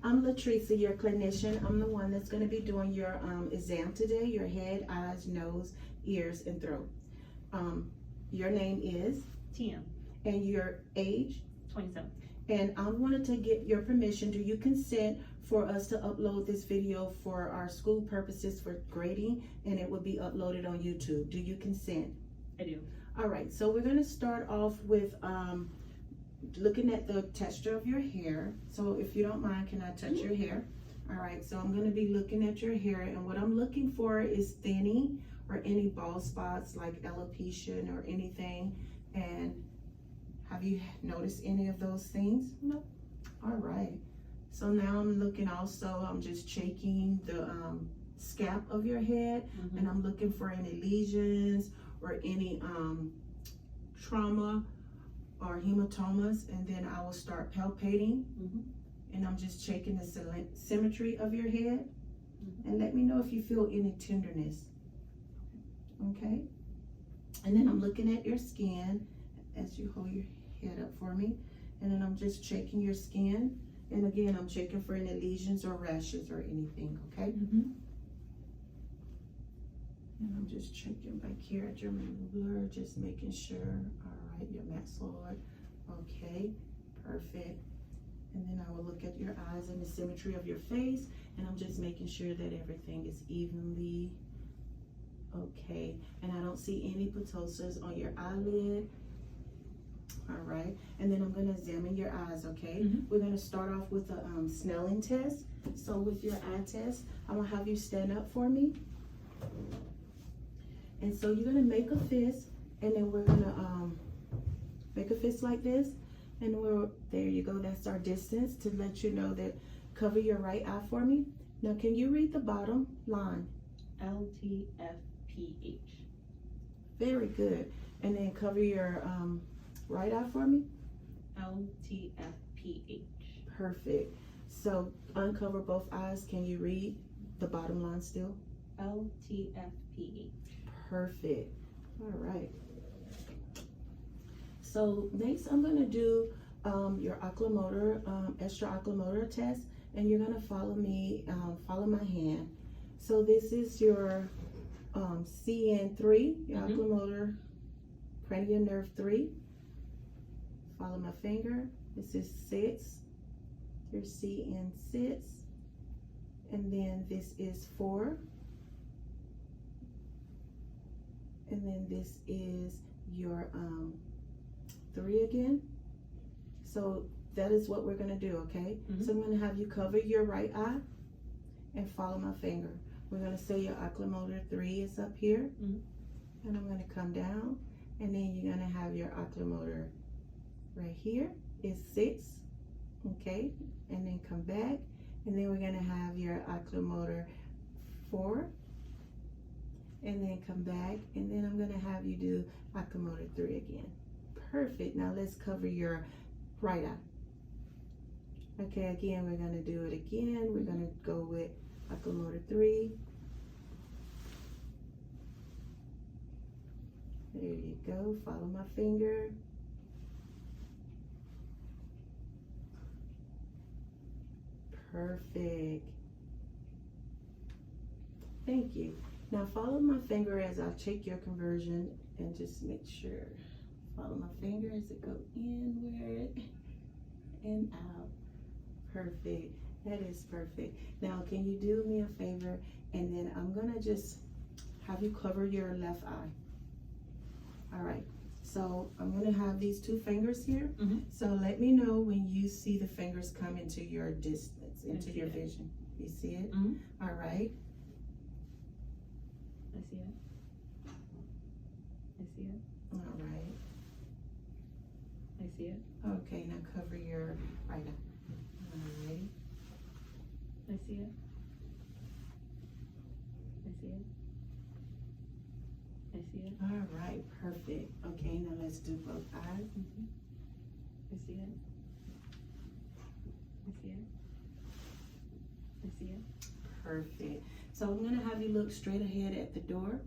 I'm Latricia, your clinician. I'm the one that's going to be doing your exam today, your head, eyes, nose, ears, and throat. Your name is? TM. And your age? 27. And I wanted to get your permission. Do you consent for us to upload this video for our school purposes for grading, and it will be uploaded on YouTube? Do you consent? I do. All right, so we're going to start off with looking at the texture of your hair. So if you don't mind, can I touch your hair? All right, so I'm going to be looking at your hair, and what I'm looking for is thinning or any bald spots like alopecia or anything. And have you noticed any of those things? No. All right, so now I'm looking also, I'm just checking the scalp of your head, and I'm looking for any lesions or any trauma or hematomas, and then I will start palpating, and I'm just checking the symmetry of your head, and let me know if you feel any tenderness. Okay, and then I'm looking at your skin as you hold your head up for me, and then I'm just checking your skin, and again I'm checking for any lesions or rashes or anything. Okay, and I'm just checking back here at your mandibular, just making sure. All right, your maxillary. Okay, perfect. And then I will look at your eyes and the symmetry of your face, and I'm just making sure that everything is evenly okay. And I don't see any ptosias on your eyelid. All right, and then I'm going to examine your eyes. Okay, we're going to start off with a Snelling test. So with your eye test, I'm going to have you stand up for me. And so you're going to make a fist, and then we're going to make a fist like this, and there you go. That's our distance to let you know that. Cover your right eye for me. Now can you read the bottom line? LTFPH. Very good. And then cover your right eye for me. LTFPH. Perfect. So uncover both eyes. Can you read the bottom line still? LTFPH. Perfect. All right. So next I'm going to do your oculomotor, extra oculomotor test, and you're going to follow me, follow my hand. So this is your CN3, your oculomotor cranial nerve 3. Follow my finger. This is 6, your CN6, and then this is 4, and then this is your 3 again. So that is what we're going to do. Okay, so I'm going to have you cover your right eye and follow my finger. We're going to say your oculomotor 3 is up here, and I'm going to come down, and then you're going to have your oculomotor right here is 6. Okay, and then come back, and then we're going to have your oculomotor 4, and then come back, and then I'm going to have you do oculomotor 3 again. Perfect. Now let's cover your right eye. Okay, again, we're going to do it again. We're going to go with oculomotor 3. There you go. Follow my finger. Perfect. Thank you. Now follow my finger as I check your conversion, and just make sure. Follow my finger as it go inward and out. Perfect. That is perfect. Now can you do me a favor, and then I'm gonna just have you cover your left eye. All right, so I'm gonna have these 2 fingers here. So let me know when you see the fingers come into your distance, into your vision. You see it? All right. I see it. I see it. All right. I see it. Okay, now cover your right eye. All right. I see it. I see it. I see it. All right, perfect. Okay, now let's do both eyes. I see it. I see it. I see it. Perfect. So I'm going to have you look straight ahead at the door.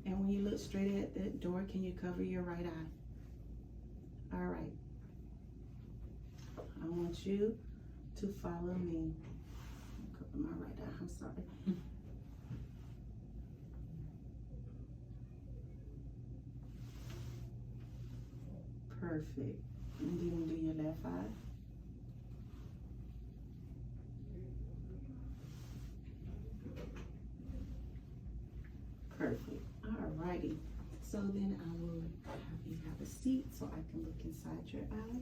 And when you look straight at the door, can you cover your right eye? All right. I want you to follow me. my right eye. I'm sorry. Perfect. And then do your left eye. Perfect. Alrighty. So then I will have you have a seat so I can look inside your eye.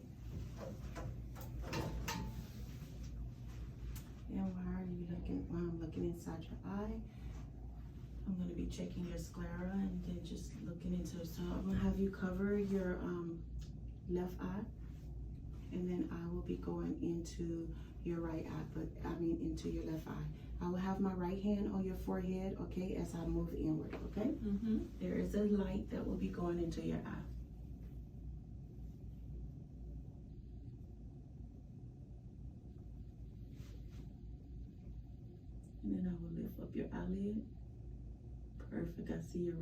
And while I'm looking inside your eye, I'm going to be checking your sclera and then just looking into it. So I'm going to have you cover your left eye, and then I will be going into your right eye, into your left eye. I will have my right hand on your forehead, okay, as I move inward, okay? There is a light that will be going into your eye. And then I will lift up your eyelid. Perfect. I see your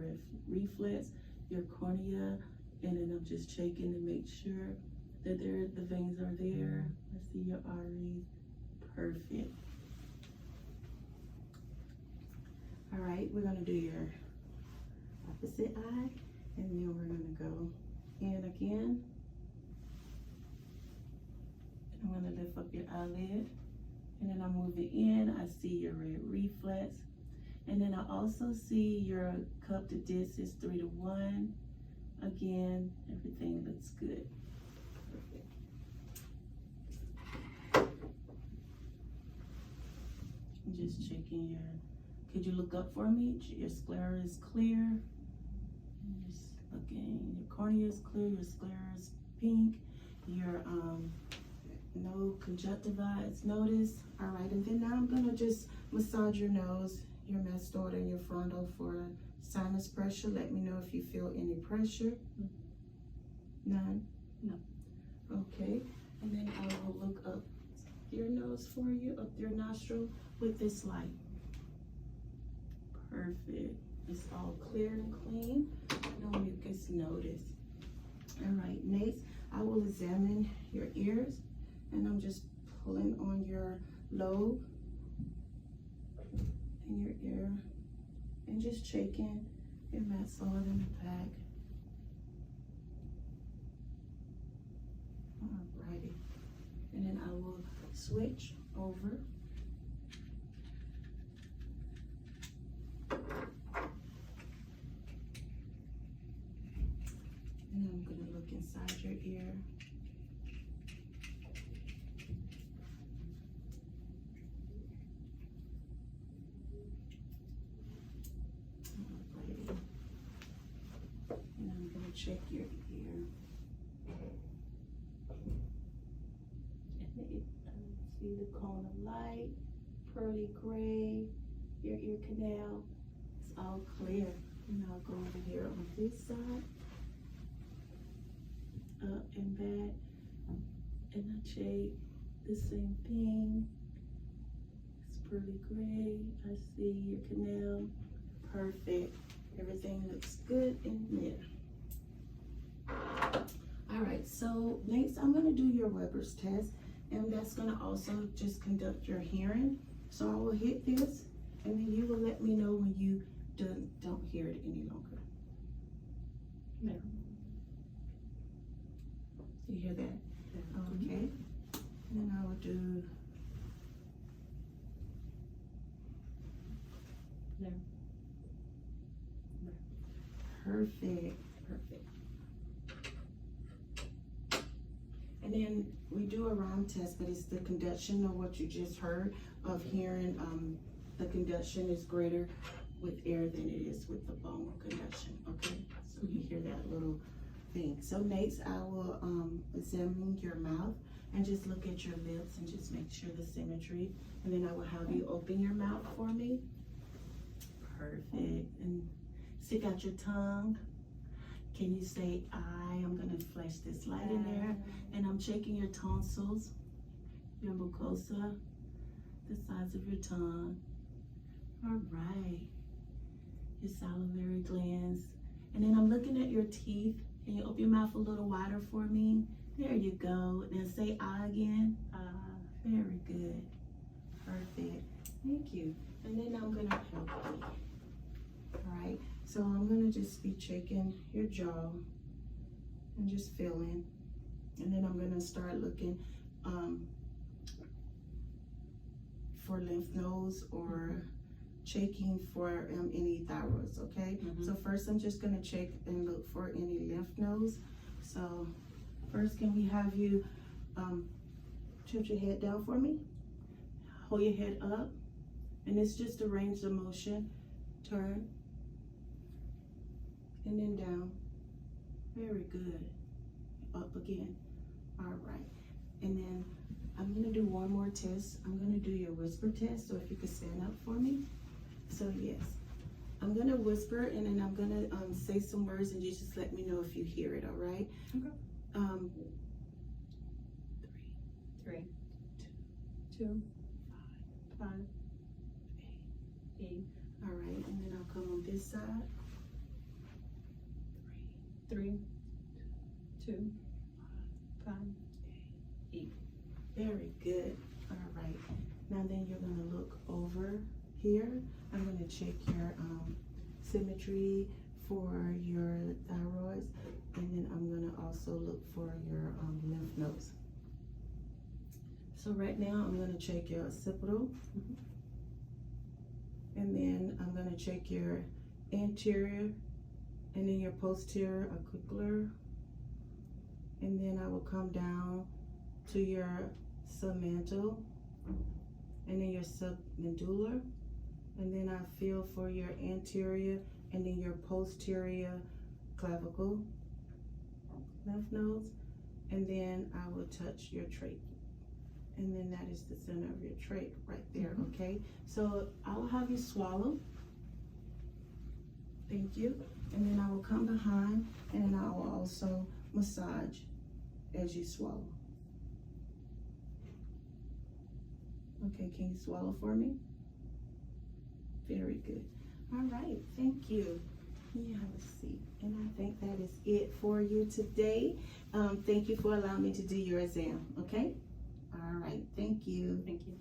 reflex, your cornea, and then I'm just checking to make sure that the veins are there. I see your arteries. Perfect. All right, we're gonna do your opposite eye, and then we're gonna go in again. I'm gonna lift up your eyelid, and then I move it in. I see your red reflex, and then I also see your cup to disc is 3-to-1. Again, everything looks good. Perfect. I'm just checking your. Could you look up for me? Your sclera is clear. I'm just looking. Your cornea is clear. Your sclera is pink. Your no conjunctivitis notice. All right, and then now I'm gonna just massage your nose, your mastoid, and your frontal for sinus pressure. Let me know if you feel any pressure. None? No. Okay, and then I will look up your nose for you, up your nostril with this light. Perfect. It's all clear and clean. No mucus notice. All right, next I will examine your ears, and I'm just pulling on your lobe in your ear and just checking your mastoid in the back. Alrighty, and then I will switch over. And I'm gonna look inside your ear. Alrighty. And I'm gonna check your ear. And see the cone of light, pearly gray, your ear canal. It's all clear. And I'll go over here on this side. Up and back, and I check the same thing. It's pearly gray. I see your canal. Perfect. Everything looks good in there. All right, so next I'm going to do your Weber's test, and that's going to also just conduct your hearing. So I will hit this, and then you will let me know when you don't hear it any longer. No. You hear that? Okay. And then I will do. No. Perfect. Perfect. And then we do a rhyme test, but it's the conduction of what you just heard of hearing. The conduction is greater with air than it is with the bone conduction. Okay. So you hear that little thing. So next I will examine your mouth and just look at your lips and just make sure the symmetry, and then I will have you open your mouth for me. Perfect. And stick out your tongue. Can you say I? I'm gonna flash this light in there, and I'm checking your tonsils, your mucosa, the size of your tongue. All right, your salivary glands, and then I'm looking at your teeth. Can you open your mouth a little wider for me? There you go. Then say I again. Very good. Perfect. Thank you. And then I'm gonna help you. All right. So I'm gonna just be checking your jaw and just feeling. And then I'm gonna start looking for lymph nodes or checking for any thyroids, okay? So first I'm just gonna check and look for any lymph nodes. So first, can we have you tilt your head down for me? Hold your head up, and it's just a range of motion. Turn, and then down. Very good. Up again. All right. And then I'm gonna do one more test. I'm gonna do your whisper test, so if you could stand up for me. So yes, I'm gonna whisper, and then I'm gonna say some words, and you just let me know if you hear it, all right? Okay. 3, 2, 5, 8. All right, and then I'll come on this side. 3, 2, 5, 8. Very good. All right. Now then you're gonna look over here. I'm gonna check your symmetry for your thyroids, and then I'm gonna also look for your lymph nodes. So right now I'm gonna check your occipital, and then I'm gonna check your anterior, and then your posterior auricular, and then I will come down to your submantle, and then your submedulla, and then I feel for your anterior and then your posterior clavicle lymph nodes, and then I will touch your trach, and then that is the center of your trach right there. Okay, so I'll have you swallow. Thank you. And then I will come behind, and then I will also massage as you swallow. Okay, can you swallow for me? Very good. All right, thank you. You have a seat. And I think that is it for you today. Thank you for allowing me to do your exam, okay? All right, thank you. Thank you.